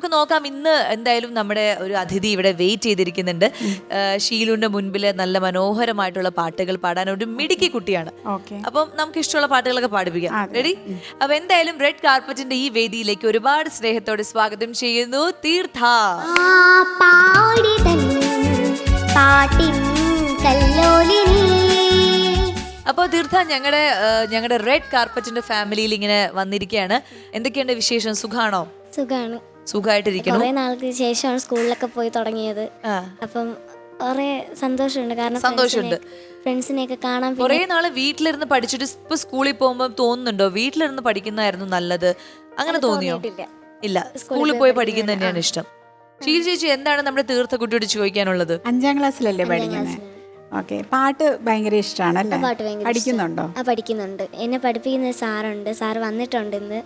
നമുക്ക് നോക്കാം. ഇന്ന് എന്തായാലും നമ്മുടെ ഒരു അതിഥി ഇവിടെ വെയിറ്റ് ചെയ്തിരിക്കുന്നുണ്ട്. ഷീലുവിന്റെ മുൻപിൽ നല്ല മനോഹരമായിട്ടുള്ള പാട്ടുകൾ പാടാൻ ഒരു മിടുക്കി കുട്ടിയാണ്. അപ്പം നമുക്ക് ഇഷ്ടമുള്ള പാട്ടുകളൊക്കെ പാടിപ്പിക്കാം. റെഡി? അപ്പൊ എന്തായാലും റെഡ് കാർപ്പറ്റിന്റെ ഈ വേദിയിലേക്ക് ഒരുപാട് സ്നേഹത്തോടെ സ്വാഗതം ചെയ്യുന്നു തീർത്ഥ. അപ്പോൾ തീർത്ഥ, ഞങ്ങളുടെ റെഡ് കാർപ്പറ്റിന്റെ ഫാമിലിയിൽ ഇങ്ങനെ വന്നിരിക്കുകയാണ്. എന്തൊക്കെയുണ്ട് വിശേഷം? സുഖാണോ? സുഖാണ്. സുഖമായിട്ടിരിക്കുന്നു. കുറെ നാൾക്ക് ശേഷമാണ് സ്കൂളിലൊക്കെ പോയി തുടങ്ങിയത്. അപ്പം കുറെ സന്തോഷമുണ്ട്. കാരണം സന്തോഷമുണ്ട്. ഫ്രണ്ട്സിനെയൊക്കെ കാണാൻ. കുറെ നാള് വീട്ടിലിരുന്ന് പഠിച്ചിട്ട് ഇപ്പൊ സ്കൂളിൽ പോകുമ്പോൾ തോന്നുന്നുണ്ടോ വീട്ടിലിരുന്ന് പഠിക്കുന്നതായിരുന്നു നല്ലത്? അങ്ങനെ തോന്നിയോ? ഇല്ല, സ്കൂളിൽ പോയി പഠിക്കുന്ന തന്നെയാണ് ഇഷ്ടം. ഷീൽ ചേച്ചി, എന്താണ് നമ്മുടെ തീർത്ഥ കുട്ടിയോട് ചോദിക്കാനുള്ളത്? 5ാം ക്ലാസ്സിലല്ലേ പഠിക്കുന്നത്? ഓക്കെ. പാട്ട് ഭയങ്കര ഇഷ്ടമാണല്ലേ? പഠിക്കുന്നുണ്ടോ? പഠിക്കുന്നുണ്ട്. എന്നെ പഠിപ്പിക്കുന്ന സാറുണ്ട്. സാറ് വന്നിട്ടുണ്ട് ഇന്ന്.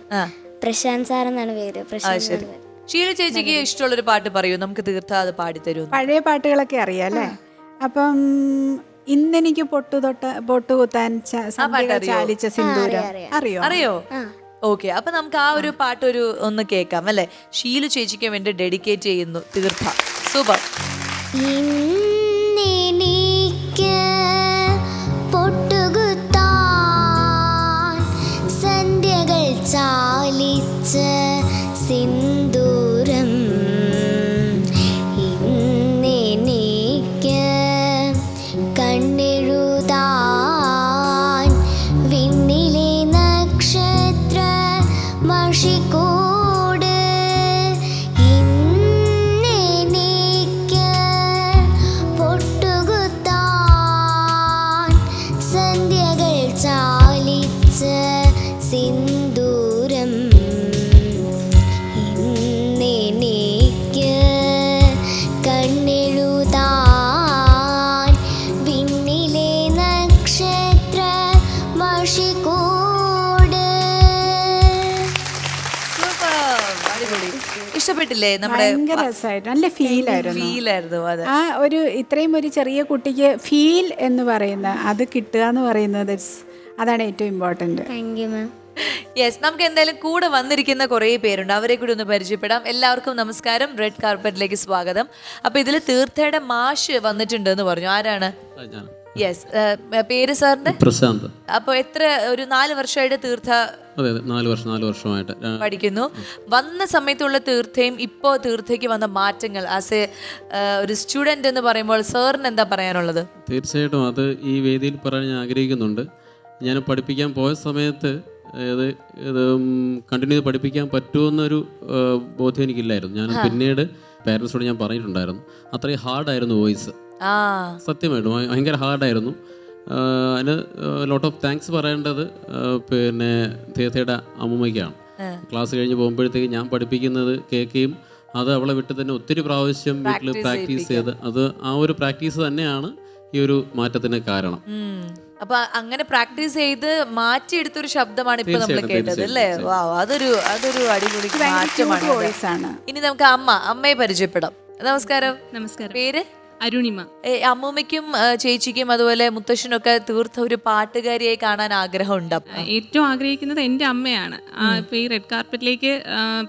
പ്രശാന്ത് സാർ എന്നാണ് പേര്. പ്രശാന്ത്. ഷീല ചേച്ചിക്ക് ഇഷ്ടമുള്ളൊരു പാട്ട് പറയൂ, നമുക്ക് തീർത്ഥ അത് പാടിത്തരൂ. പഴയ പാട്ടുകളൊക്കെ അറിയാല്ലേ? അപ്പം ഇന്നെനിക്ക് പൊട്ടുകുത്താൻ ചാലിച്ച സിന്ദൂരം അറിയോ? ഓക്കെ, അപ്പൊ നമുക്ക് ആ ഒരു പാട്ട് ഒന്ന് കേൾക്കാം അല്ലെ? ഷീലു ചേച്ചിക്ക് വേണ്ടി ഡെഡിക്കേറ്റ് ചെയ്യുന്നു തീർത്ഥ. സൂപ്പർ. ചാലിച്ച സിന്ദൂരം ഇന്നെനിക്ക് കണ്ണെഴുതാൻ വിണ്ണിലെ നക്ഷത്ര മഷിക്കൂട് ഇന്നെനിക്ക് പൊട്ടുകുത്താൻ സന്ധ്യകൾ ചാലിച്ച സിന്ദൂരം ഇന്നെനിക്ക് കണ്ണെഴുതാൻ വിണ്ണിലെ നക്ഷത്ര മഷിക്കൂട്. ഇഷ്ടപ്പെട്ടില്ലേ? നമ്മുടെ ഭയങ്കര രസമായിട്ട് നല്ല ഫീലായിരുന്നു. അതെ. ആ ഒരു ഇത്രയും ഒരു ചെറിയ കുട്ടിക്ക് ഫീൽ എന്ന് പറയുന്ന അത് കിട്ടുക എന്ന് പറയുന്നത് അതാണ് ഏറ്റവും important. Thank you ma'am. Yes, നമുക്ക് എന്തായാലും കൂടെ വന്നിരിക്കുന്ന കുറേ പേരുണ്ട്, അവരെ കൂടി ഒന്ന് പരിചയപ്പെടാം. എല്ലാവർക്കും നമസ്കാരം, റെഡ് കാർപ്പറ്റിലേക്ക് സ്വാഗതം. അപ്പൊ ഇതില് തീർത്ഥയുടെ മാഷ് വന്നിട്ടുണ്ട് എന്ന് പറഞ്ഞു. ആരാണ്? യെസ്, പേര് സാറിന്റെ? പ്രശാന്ത്. അപ്പൊ എത്ര, ഒരു 4 വർഷമായിട്ട് തീർത്ഥ? അതെ, 4 വർഷമായിട്ട് പഠിക്കുന്നു. വന്ന സമയത്തുള്ള തീർത്ഥയും ഇപ്പോ തീർത്ഥയ്ക്ക് വന്ന മാറ്റങ്ങൾ ആസ് എ ഒരു സ്റ്റുഡന്റ് എന്ന് പറയുമ്പോൾ സാറിന് എന്താ പറയാനുള്ളത്? തീർച്ചയായിട്ടും അത് ഈ വേദിയിൽ പറയാൻ ഞാൻ ആഗ്രഹിക്കുന്നുണ്ട്. ഞാൻ പഠിപ്പിക്കാൻ പോയ സമയത്ത് ഇത് കണ്ടിന്യൂ ചെയ്ത് പഠിപ്പിക്കാൻ പറ്റുമെന്നൊരു ബോധ്യം എനിക്കില്ലായിരുന്നു. ഞാൻ പിന്നീട് പേരൻസിനോട് ഞാൻ പറഞ്ഞിട്ടുണ്ടായിരുന്നു, അത്രയും ഹാർഡായിരുന്നു വോയിസ്. സത്യമായിട്ടും ഭയങ്കര ഹാർഡായിരുന്നു. അതിന് ലോട്ട് ഓഫ് താങ്ക്സ് പറയേണ്ടത് പിന്നെ തീർത്ഥയുടെ അമ്മൂമ്മയ്ക്കാണ്. ക്ലാസ് കഴിഞ്ഞ് പോകുമ്പോഴത്തേക്ക് ഞാൻ പഠിപ്പിക്കുന്നത് കേൾക്കുകയും അത് അവളെ വിട്ട് തന്നെ ഒത്തിരി പ്രാവശ്യം വീട്ടിൽ പ്രാക്ടീസ് ചെയ്ത് അത് ആ ഒരു പ്രാക്ടീസ് തന്നെയാണ് ഈ ഒരു മാറ്റത്തിന് കാരണം. അപ്പൊ അങ്ങനെ പ്രാക്ടീസ് ചെയ്ത് മാറ്റിയെടുത്തൊരു ശബ്ദമാണ് ഇപ്പൊ നമ്മൾ കേട്ടത് അല്ലേ? അതൊരു അടിപൊളി മാറ്റമാണ്. ഇനി നമുക്ക് അമ്മയെ പരിചയപ്പെടാം. നമസ്കാരം. നമസ്കാരം. പേര്? അരുണിമ. അമ്മൂമ്മയ്ക്കും ചേച്ചിക്കും അതുപോലെ മുത്തശ്ശനൊക്കെ തീർത്ത ഒരു പാട്ടുകാരിയായി കാണാൻ ആഗ്രഹമുണ്ട്. ഏറ്റവും ആഗ്രഹിക്കുന്നത് എൻ്റെ അമ്മയാണ്. ഇപ്പൊ ഈ റെഡ് കാർപ്പറ്റിലേക്ക്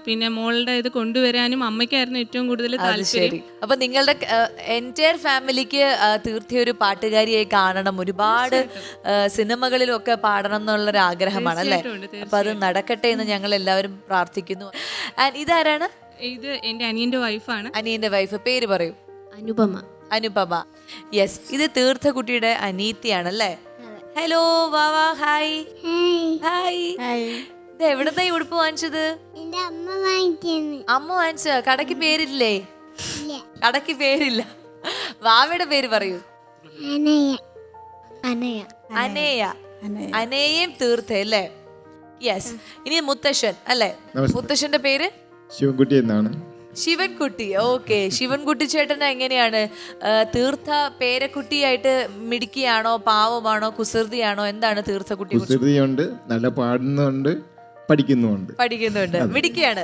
പിന്നെ മോളുടെ ഇത് കൊണ്ടുവരാനും അമ്മയ്ക്കായിരുന്നു ഏറ്റവും കൂടുതൽ താല്പര്യം. അപ്പൊ നിങ്ങളുടെ എൻറ്റയർ ഫാമിലിക്ക് തീർത്ത ഒരു പാട്ടുകാരിയായി കാണണം, ഒരുപാട് സിനിമകളിലൊക്കെ പാടണം എന്നുള്ളൊരു ആഗ്രഹമാണ് അല്ലേ? അപ്പൊ അത് നടക്കട്ടെ എന്ന് ഞങ്ങൾ എല്ലാവരും പ്രാർത്ഥിക്കുന്നു. ഇതാരാണ്? ഇത് എൻ്റെ അനിയന്റെ വൈഫാണ്. അനിയന്റെ വൈഫ്, പേര് പറയൂ. അനുപമ. അനുപമ. യെസ്, ഇത് തീർത്ഥ കുട്ടിയുടെ അനീത്തിയാണല്ലേ? ഹലോ, വാവാ, ഹായ്. ഹായ്. ഇത് എവിടത്തെ ഉടുപ്പ് വാങ്ങിച്ചത്? അമ്മ വാങ്ങിച്ച? കടക്ക് പേരില്ലേ? കടക്ക് പേരില്ല. വാവയുടെ പേര് പറയൂ. അനേയ. അനേയും തീർത്ഥ അല്ലേ? യെസ്. ഇനി മുത്തശ്ശൻ അല്ലേ? മുത്തശ്ശന്റെ പേര് ശിവൻകുട്ടി എന്നാണ്. ശിവൻകുട്ടി. ഓക്കെ, ശിവൻകുട്ടി ചേട്ടൻ എങ്ങനെയാണ്? തീർത്ഥ പേരക്കുട്ടിയായിട്ട് മിടുക്കിയാണോ, പാവമാണോ, കുസൃതിയാണോ? എന്താണ് തീർത്ഥക്കുട്ടി? കുസൃതിയുണ്ട്, നല്ല പാടുന്നുണ്ട്, പഠിക്കുന്നുണ്ട്. മിടുക്കിയാണ്.